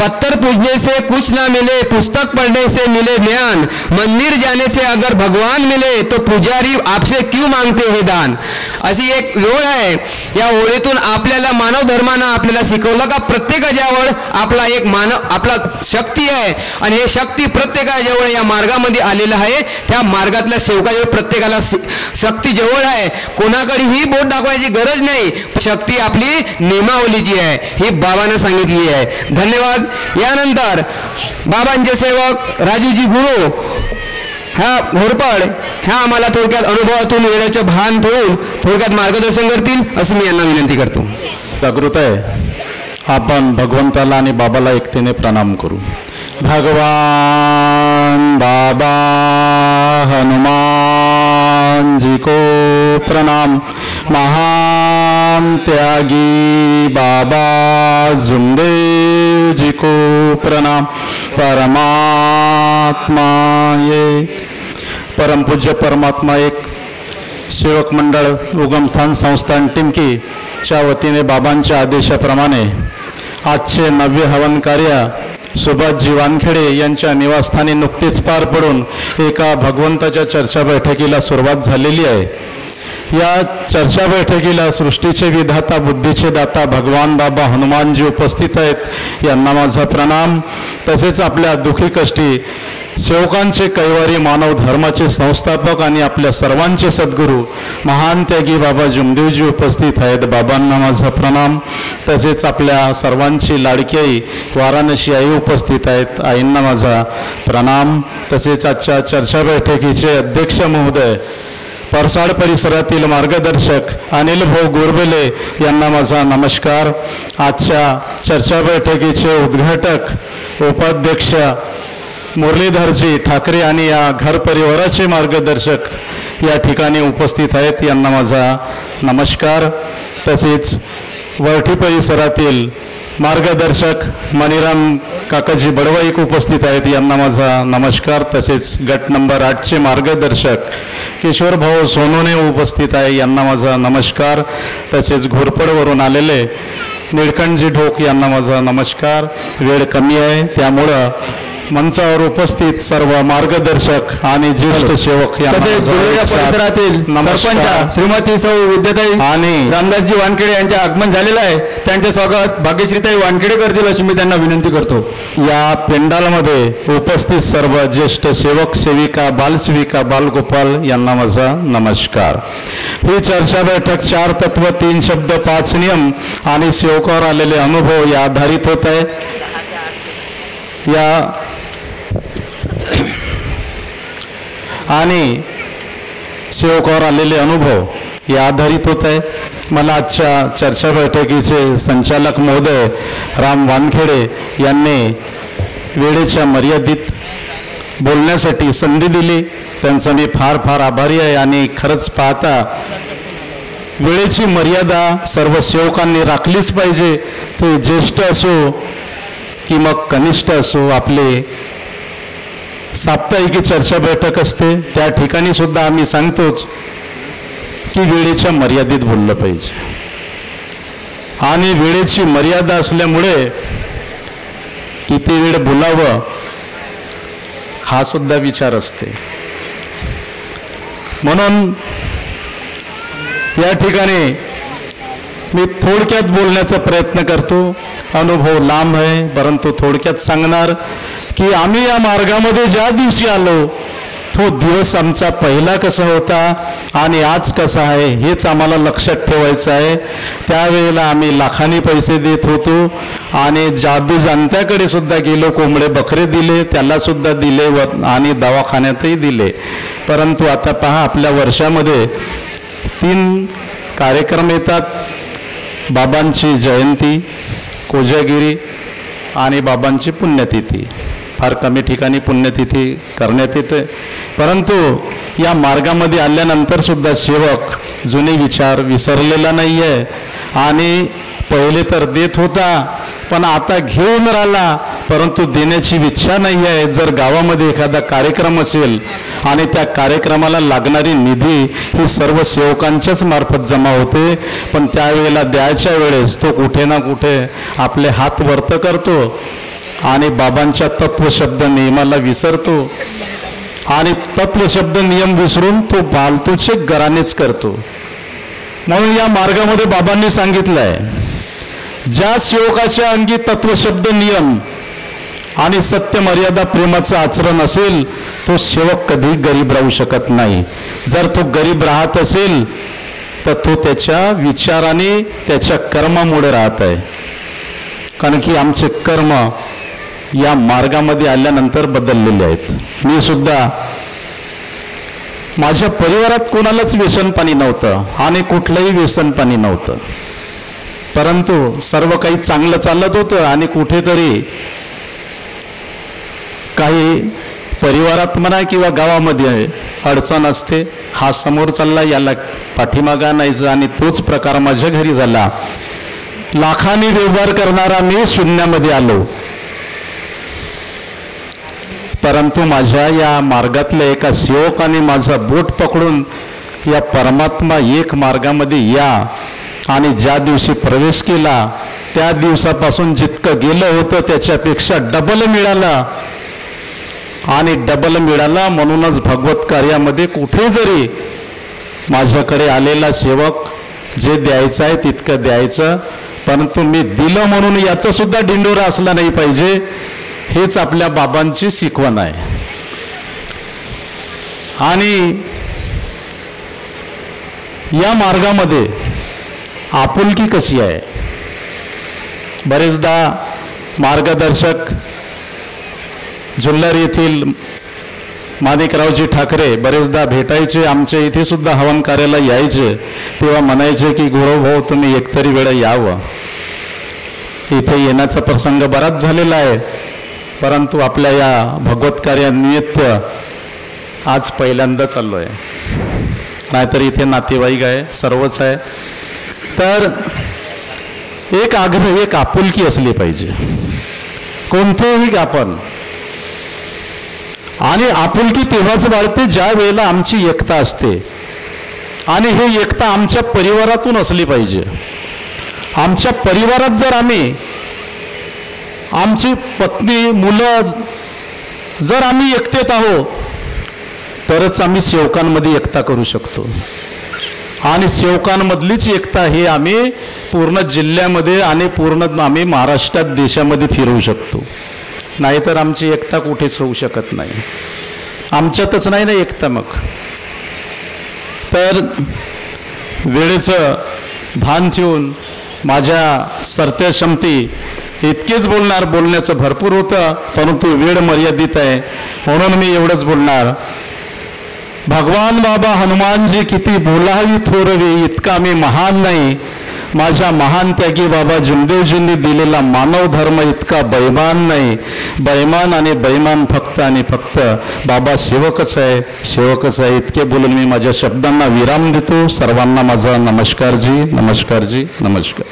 पत्थर पूजने से कुछ ना मिले, पुस्तक पढ़ने से मिले ज्ञान, मंदिर जाने से अगर भगवान मिले तो पुजारी आपसे क्यों मांगते हे दान. अशी एक ओळ आहे. या ओळीतून आपल्याला मानव धर्मानं आपल्याला शिकवलं का प्रत्येकाजवळ आपला एक आपला शक्ती आहे आणि हे शक्ती प्रत्येकाजवळ या मार्गामध्ये आलेलं आहे. त्या मार्गातल्या सेवकाजवळ प्रत्येकाला शक्ती जवळ आहे. कोणाकडे ही बोट दाखवायची गरज नाही. शक्ती आपली नियमावलीची आहे, ही बाबांना सांगितली आहे. धन्यवाद. यानंतर बाबांचे सेवक राजूजी गुरु ह्या घोरपड ह्या आम्हाला थोडक्यात अनुभवातून वेळेचं भान ठेवून थोडक्यात मार्गदर्शन करतील असं मी यांना विनंती करतो. जागृत आहे. आपण भगवंताला आणि बाबाला एकतेने प्रणाम करू. भगवान बाबा हनुमान जी को प्रणाम. महान त्यागी बाबा जुमदेव जी को प्रणाम. परमात्मा ये परमपूज्य परमात्मा एक सेवक मंडळ उगमस्थान संस्थान टिमकी च्या वतीने बाबांच्या आदेशाप्रमाणे आजचे नव्य हवन कार्य सुभाषजी वानखेडे यांच्या निवासस्थानी नुकतेच पार पडून एका भगवंताच्या चर्चा बैठकीला सुरुवात झालेली आहे. या चर्चा बैठकीला सृष्टीचे विधाता बुद्धीचे दाता भगवान बाबा हनुमानजी उपस्थित आहेत. यांना माझा प्रणाम. तसेच आपल्या दुखी कष्टी सेवकांचे कैवारी मानव धर्माचे संस्थापक आणि आपल्या सर्वांचे सद्गुरू महान त्यागी बाबा जुमदेवजी उपस्थित आहेत. बाबांना माझा प्रणाम. तसेच आपल्या सर्वांची लाडकी आई वाराणसी आई उपस्थित आहेत. आईंना माझा प्रणाम. तसेच आजच्या चर्चा बैठकीचे अध्यक्ष महोदय परसाड परिसरातील मार्गदर्शक अनिल भाऊ गोरबेले यांना माझा नमस्कार. आजच्या चर्चा बैठकीचे उद्घाटक उपाध्यक्ष मुरलीधरजी ठाकरे आणि या घर परिवाराचे मार्गदर्शक या ठिकाणी उपस्थित आहेत. यांना माझा नमस्कार. तसेच वरठी परिसरातील मार्गदर्शक मणिराम काकाजी बडवाईक उपस्थित आहेत. यांना माझा नमस्कार. तसेच गट नंबर 8चे मार्गदर्शक किशोर भाऊ सोनोने उपस्थित आहे. यांना माझा नमस्कार. तसेच घोरपडवरून आलेले निळकंठजी ढोक यांना माझा नमस्कार. वेळ कमी आहे त्यामुळं मंचावर उपस्थित सर्व मार्गदर्शक आणि ज्येष्ठ सेवक परिसरातील सरपंच श्रीमती सौ विद्याताई आणि रामदासजी वानखेडे यांचे आगमन झालेलं आहे. त्यांचे स्वागत भाग्यश्रीताई वानखेडे करतील अशी मी त्यांना विनंती करतो. या पेंडालमध्ये उपस्थित सर्व ज्येष्ठ सेवक सेविका बालसेविका बालगोपाल यांना माझा नमस्कार. ही चर्चा बैठक 4 तत्व 3 शब्द 5 नियम आणि सेवकावर आलेले अनुभव या आधारित होत आहे. आणि सेवकावर आलेले अनुभव या आधारित होत आहे. मला आजच्या चर्चा बैठकीचे संचालक महोदय राम वानखेडे यांनी वेळेच्या मर्यादित बोलण्यासाठी संधी दिली. त्यांचा मी फार फार आभारी आहे. आणि खरंच पाहता वेळेची मर्यादा सर्व सेवकांनी राखलीच पाहिजे. ते ज्येष्ठ असो की मग कनिष्ठ असो. आपले साप्ताहिकी चर्चा बैठक असते त्या ठिकाणी सुद्धा आम्ही सांगतोच की वेळेच्या मर्यादित बोललं पाहिजे. आणि वेळेची मर्यादा असल्यामुळे किती वेळ बोलावं हा सुद्धा विचार असते. म्हणून या ठिकाणी मी थोडक्यात बोलण्याचा प्रयत्न करतो. अनुभव लांब आहे परंतु थोडक्यात सांगणार की आम्ही या मार्गामध्ये ज्या दिवशी आलो तो दिवस आमचा पहिला कसा होता आणि आज कसा आहे हेच आम्हाला लक्षात ठेवायचं आहे. त्यावेळेला आम्ही लाखांनी पैसे देत होतो आणि जादू जाणत्याकडे सुद्धा गेलो. कोंबडे बकरे दिले, त्याला सुद्धा दिले आणि दवाखान्यातही दिले. परंतु आता पहा आपल्या वर्षामध्ये 3 कार्यक्रम येतात. बाबांची जयंती, कोजागिरी आणि बाबांची पुण्यतिथी. फार कमी ठिकाणी पुण्यतिथी करण्यात येते. परंतु या मार्गामध्ये आल्यानंतर सुद्धा सेवक जुने विचार विसरलेला नाही आहे. आणि पहिले तर देत होता पण आता घेऊन राहिला परंतु देण्याची इच्छा नाही आहे. जर गावामध्ये एखादा कार्यक्रम असेल आणि त्या कार्यक्रमाला लागणारी निधी ही सर्व सेवकांच्याच मार्फत जमा होते. पण त्यावेळेला द्यायच्या वेळेस तो कुठे ना कुठे आपले हात वर्त करतो आणि बाबांच्या तत्वशब्द नियमाला विसरतो आणि तत्वशब्द नियम विसरून तो फालतूचे घराणेच करतो. म्हणून या मार्गामध्ये बाबांनी सांगितलंय, ज्या सेवकाच्या अंगी तत्वशब्द नियम आणि सत्य मर्यादा प्रेमाचं आचरण असेल तो सेवक कधी गरीब राहू शकत नाही. जर तो गरीब राहत असेल तर तो त्याच्या विचाराने त्याच्या कर्मामुळे राहत आहे. कारण की आमचे कर्म या मार्गामध्ये आल्यानंतर बदललेले आहेत. मी सुद्धा माझ्या परिवारात कोणालाच व्यसनपाणी नव्हतं आणि कुठलंही व्यसनपाणी नव्हतं, परंतु सर्व काही चांगलं चालत होतं आणि कुठेतरी काही परिवारात म्हणा किंवा गावामध्ये अडचण असते. हा समोर चालला, याला पाठीमागा आणायचं आणि तोच प्रकार माझ्या घरी झाला. लाखांनी व्यवहार करणारा मी शून्यामध्ये आलो. परंतु माझ्या या मार्गातल्या एका सेवकाने माझं बोट पकडून या परमात्मा एक मार्गामध्ये या आणि ज्या दिवशी प्रवेश केला त्या दिवसापासून जितकं गेलं होतं त्याच्यापेक्षा डबल मिळालं आणि डबल मिळाला. म्हणूनच भगवत कार्यामध्ये कुठे जरी माझ्याकडे आलेला सेवक जे द्यायचं आहे तितकं द्यायचं, परंतु मी दिलं म्हणून याचा सुद्धा डिंडोरा असला नाही पाहिजे. हेच आपल्या बाबांची शिकवण आहे. आणि या मार्गामध्ये आपुलकी कशी आहे, बरेचदा मार्गदर्शक जुल्लर येथील माणिकरावजी ठाकरे बरेचदा भेटायचे, आमच्या इथे सुद्धा हवन कार्याला यायचे. तेव्हा म्हणायचे की गुरुभाऊ तुम्ही एकतरी वेळा यावं. इथे येण्याचा प्रसंग बराच झालेला आहे, परंतु आपल्या या भगवत कार्यानिमित्त आज पहिल्यांदा चाललो आहे. नाहीतर इथे नातेवाईक आहे, सर्वच आहे. तर एक आग्रह, एक आपुलकी असली पाहिजे कोणतेही आपण. आणि आपुलकी तेव्हाच वाढते ज्या वेळेला आमची एकता असते. आणि हे एकता आमच्या परिवारातून असली पाहिजे. आमच्या परिवारात जर आम्ही, आमची पत्नी, मुलं जर आम्ही एकतेत आहोत तरच आम्ही सेवकांमध्ये एकता करू शकतो. आणि सेवकांमधलीच एकता हे आम्ही पूर्ण जिल्ह्यामध्ये आणि पूर्ण आम्ही महाराष्ट्रात, देशामध्ये फिरवू शकतो. नाहीतर आमची एकता कुठेच होऊ शकत नाही. आमच्यातच नाही ना एकता. मग तर वेळेचं भान ठेवून माझ्या सरतेक्षमती इतकेच बोलणार. बोलण्याचं भरपूर होतं, परंतु वेळ मर्यादित आहे म्हणून मी एवढंच बोलणार. भगवान बाबा हनुमानजी किती बोलावी थोरवे, इतका मी महान नाही. माझ्या महान त्यागी बाबा जुमदेवजींनी दिलेला मानव धर्म इतका बैमान नाही. बैमान आणि बैमान फक्त आणि फक्त बाबा सेवकच आहे, सेवकच आहे. इतके बोलून मी माझ्या शब्दांना विराम देतो. सर्वांना माझा नमस्कार जी, नमस्कार जी, नमस्कार.